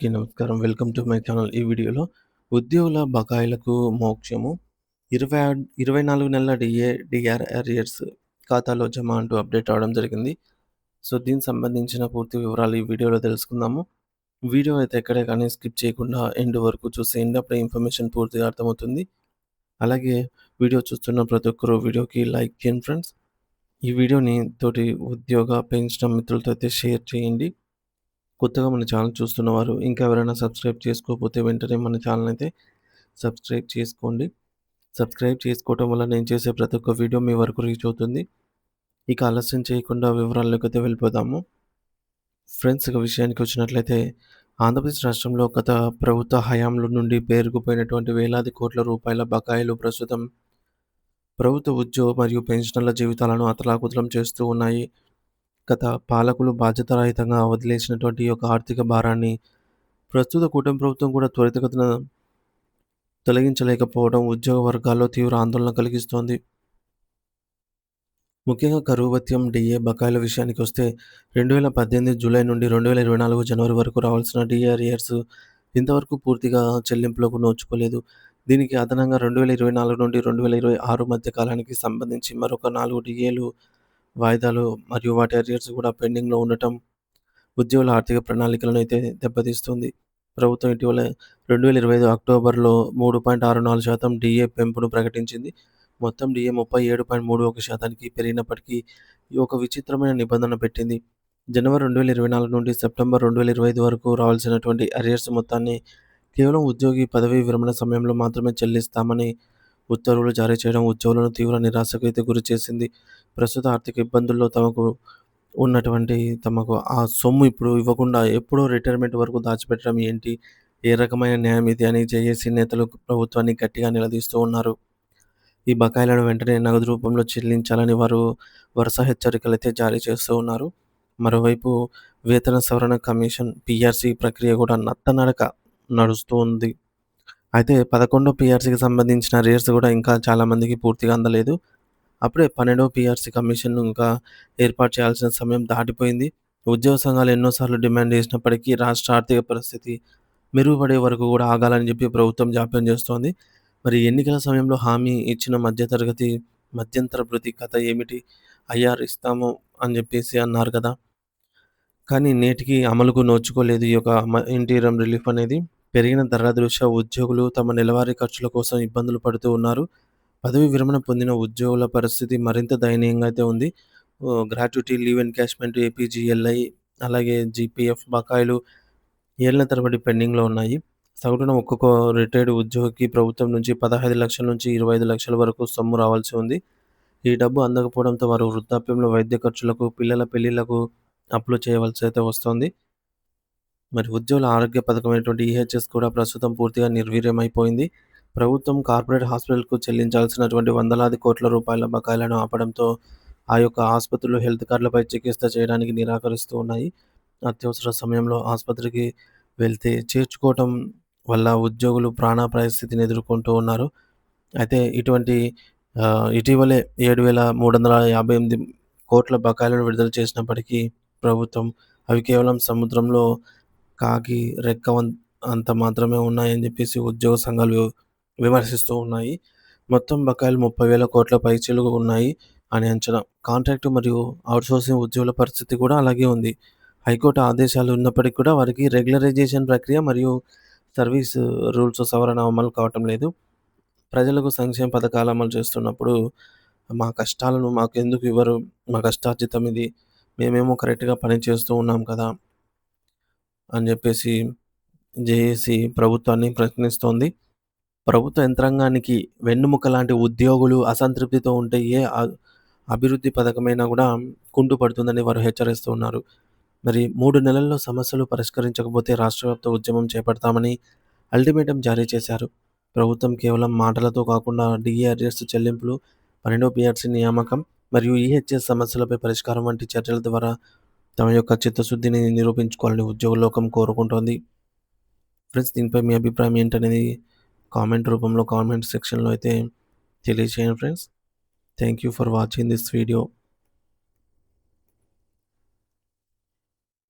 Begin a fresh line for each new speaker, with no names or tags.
నమస్కారం. Welcome to my channel. ఈ వీడియోలో ఉద్యోగుల బకాయిలకు మోక్షము 24 నెలల డీఆర్ అరియర్స్ ఖాతాలో జమ అంటూ అప్డేట్ రావడం జరిగింది. సో, దీనికి సంబంధించిన పూర్తి వివరాలు ఈ వీడియోలో తెలుసుకుందాము. వీడియో అయితే ఎక్కడే కానీ స్కిప్ చేయకుండా ఎండ్ వరకు చూసేయండి. అప్పుడే ఇన్ఫర్మేషన్ పూర్తిగా అర్థమవుతుంది. అలాగే వీడియో చూస్తున్న ప్రతి ఒక్కరు వీడియోకి లైక్ చేయండి ఫ్రెండ్స్. ఈ వీడియోని తోటి ఉద్యోగ, పెన్షన్ మిత్రులతో అయితే షేర్ చేయండి. కొత్తగా మన ఛానల్ చూస్తున్నవారు ఇంకా ఎవరైనా సబ్స్క్రైబ్ చేసుకోకపోతే వెంటనే మన ఛానల్ అయితే సబ్స్క్రైబ్ చేసుకోండి. సబ్స్క్రైబ్ చేసుకోవటం వల్ల నేను చేసే ప్రతి ఒక్క వీడియో మీ వరకు రీచ్ అవుతుంది. ఇక ఆలస్యం చేయకుండా వివరాల్లోకి అయితే వెళ్ళిపోదాము. ఫ్రెండ్స్, ఇక విషయానికి వచ్చినట్లయితే ఆంధ్రప్రదేశ్ రాష్ట్రంలో గత ప్రభుత్వ హయాంలో నుండి పేరుకుపోయినటువంటి వేలాది కోట్ల రూపాయల బకాయిలు ప్రస్తుతం ప్రభుత్వ ఉద్యోగ మరియు పెన్షనర్ల జీవితాలను అతలాకుతలం చేస్తూ ఉన్నాయి. గత పాలకులు బాధ్యతారహితంగా వదిలేసినటువంటి ఈ యొక్క ఆర్థిక భారాన్ని ప్రస్తుత కూటమి ప్రభుత్వం కూడా త్వరితగతిన తొలగించలేకపోవడం ఉద్యోగ వర్గాల్లో తీవ్ర ఆందోళన కలిగిస్తోంది. ముఖ్యంగా కరువు భత్యం, డిఏ బకాయిల విషయానికి వస్తే 2018 జూలై నుండి 2024 జనవరి వరకు రావాల్సిన డిఏ అరియర్స్ ఇంతవరకు పూర్తిగా చెల్లింపులకు నోచుకోలేదు. దీనికి అదనంగా 2024 నుండి 2026 మధ్య కాలానికి సంబంధించి మరొక 4 డిఏలు వాయిదాలు మరియు వాటి అరియర్స్ కూడా పెండింగ్‌లో ఉండటం ఉద్యోగుల ఆర్థిక ప్రణాళికలను అయితే దెబ్బతీస్తుంది. ప్రభుత్వం ఇటీవల 2025 అక్టోబర్‌లో 3.64% డిఏ పెంపును ప్రకటించింది. మొత్తం డిఏ 37.31% పెరిగినప్పటికీ ఈ ఒక విచిత్రమైన నిబంధన పెట్టింది. జనవరి 2024 నుండి సెప్టెంబర్ 2025 వరకు రావాల్సినటువంటి అరియర్స్ మొత్తాన్ని కేవలం ఉద్యోగి పదవీ విరమణ సమయంలో మాత్రమే చెల్లిస్తామని ఉత్తర్వులు జారీ చేయడం ఉద్యోగులను తీవ్ర నిరాశకు అయితే గురిచేసింది. ప్రస్తుత ఆర్థిక ఇబ్బందుల్లో తమకు ఆ సొమ్ము ఇప్పుడు ఇవ్వకుండా ఎప్పుడో రిటైర్మెంట్ వరకు దాచిపెట్టడం ఏంటి? ఏ రకమైన న్యాయం ఇది అని జేఏసీ నేతలు ప్రభుత్వాన్ని గట్టిగా నిలదీస్తూ ఉన్నారు. ఈ బకాయిలను వెంటనే నగదు రూపంలో చెల్లించాలని వారు వరుస హెచ్చరికలైతే జారీ చేస్తూ ఉన్నారు. మరోవైపు వేతన సవరణ కమిషన్ పీఆర్సీ ప్రక్రియ కూడా నత్తనడక నడుస్తూ ఉంది. అయితే 11 పీఆర్సీకి సంబంధించిన అరియర్స్ కూడా ఇంకా చాలామందికి పూర్తిగా అందలేదు. అప్పుడే 12వ పీఆర్సీ కమిషన్‌ను ఇంకా ఏర్పాటు చేయాల్సిన సమయం దాటిపోయింది. ఉద్యోగ సంఘాలు ఎన్నో సార్లు డిమాండ్ చేసినప్పటికీ రాష్ట్ర ఆర్థిక పరిస్థితి మెరుగుపడే వరకు కూడా ఆగాలని చెప్పి ప్రభుత్వం జాప్యం చేస్తోంది. మరి ఎన్నికల సమయంలో హామీ ఇచ్చిన మధ్యంతర భృతి కథ ఏమిటి? ఐఆర్ ఇస్తాము అని చెప్పేసి అన్నారు కదా! కానీ నేటికి అమలుకు నోచుకోలేదు ఈ యొక్క ఇంటీరియం రిలీఫ్ అనేది. పెరిగిన ధరల దృష్ట్యా ఉద్యోగులు తమ నెలవారీ ఖర్చుల కోసం ఇబ్బందులు పడుతూ ఉన్నారు. పదవీ విరమణ పొందిన ఉద్యోగుల పరిస్థితి మరింత దయనీయంగా అయితే ఉంది. గ్రాట్యుటీ, లీవ్ ఎన్కాష్‌మెంట్, ఏపీజీఎల్ఐ అలాగే జీపీఎఫ్ బకాయిలు ఏళ్ల తరబడి పెండింగ్‌లో ఉన్నాయి. సగటున ఒక్కొక్క రిటైర్డ్ ఉద్యోగికి ప్రభుత్వం నుంచి 15,00,000 నుంచి 25,00,000 వరకు సొమ్ము రావాల్సి ఉంది. ఈ డబ్బు అందకపోవడంతో వారు వృద్ధాప్యంలో వైద్య ఖర్చులకు, పిల్లల పెళ్లిళ్లకు అప్పులు చేయవలసి అయితే వస్తోంది. మరి ఉద్యోగుల ఆరోగ్య పథకమైనటువంటి ఈహెచ్ఎస్ కూడా ప్రస్తుతం పూర్తిగా నిర్వీర్యమైపోయింది. ప్రభుత్వం కార్పొరేట్ హాస్పిటల్‌కు చెల్లించాల్సినటువంటి వందలాది కోట్ల రూపాయల బకాయిలను ఆపడంతో ఆ యొక్క ఆసుపత్రులు హెల్త్ కార్డులపై చికిత్స చేయడానికి నిరాకరిస్తూ ఉన్నాయి. అత్యవసర సమయంలో ఆసుపత్రికి వెళ్తే చేర్చుకోవటం వల్ల ఉద్యోగులు ప్రాణాపాయ స్థితిని ఎదుర్కొంటూ ఉన్నారు. అయితే ఇటీవలే 7,358 కోట్ల బకాయిలను విడుదల చేసినప్పటికీ ప్రభుత్వం అవి కేవలం సముద్రంలో కాకి అంత మాత్రమే ఉన్నాయని చెప్పేసి ఉద్యోగ సంఘాలు విమర్శిస్తూ ఉన్నాయి. మొత్తం బకాయిలు 30,000 కోట్ల పైచిలుకు ఉన్నాయి అని అంచనా. కాంట్రాక్టు మరియు ఔట్‌సోర్సింగ్ ఉద్యోగుల పరిస్థితి కూడా అలాగే ఉంది. హైకోర్టు ఆదేశాలు ఉన్నప్పటికీ కూడా వారికి రెగ్యులరైజేషన్ ప్రక్రియ మరియు సర్వీస్ రూల్స్ సవరణ అమలు కావటం లేదు. ప్రజలకు సంక్షేమ పథకాలు అమలు చేస్తున్నప్పుడు మా కష్టాలను మాకెందుకు ఇవ్వరు? మా కష్టార్జితం ఇది. మేమేమో కరెక్ట్‌గా పని చేస్తూ ఉన్నాం కదా! అని చెప్పేసి జేఏసీ ప్రభుత్వాన్ని ప్రశ్నిస్తోంది. ప్రభుత్వ యంత్రాంగానికి వెన్నెముక లాంటి ఉద్యోగులు అసంతృప్తితో ఉంటే ఏ అభివృద్ధి పథకమైనా కూడా కుంటుపడుతుందని వారు హెచ్చరిస్తూ ఉన్నారు. మరి 3 నెలల్లో సమస్యలు పరిష్కరించకపోతే రాష్ట్రవ్యాప్త ఉద్యమం చేపడతామని అల్టిమేటం జారీ చేశారు. ప్రభుత్వం కేవలం మాటలతో కాకుండా డిఏ అరియర్స్ చెల్లింపులు, 12వ పీఆర్సీ నియామకం మరియు ఈహెచ్ఎస్ సమస్యలపై పరిష్కారం వంటి చర్యల ద్వారా తమ యొక్క చిత్తశుద్ధిని నిరూపించుకోవాలని ఉద్యోగ లోకం కోరుకుంటోంది. ఫ్రెండ్స్, దీనిపై మీ అభిప్రాయం ఏంటనేది కామెంట్ సెక్షన్‌లో అయితే తెలియజేయండి friends. Thank you for watching this video.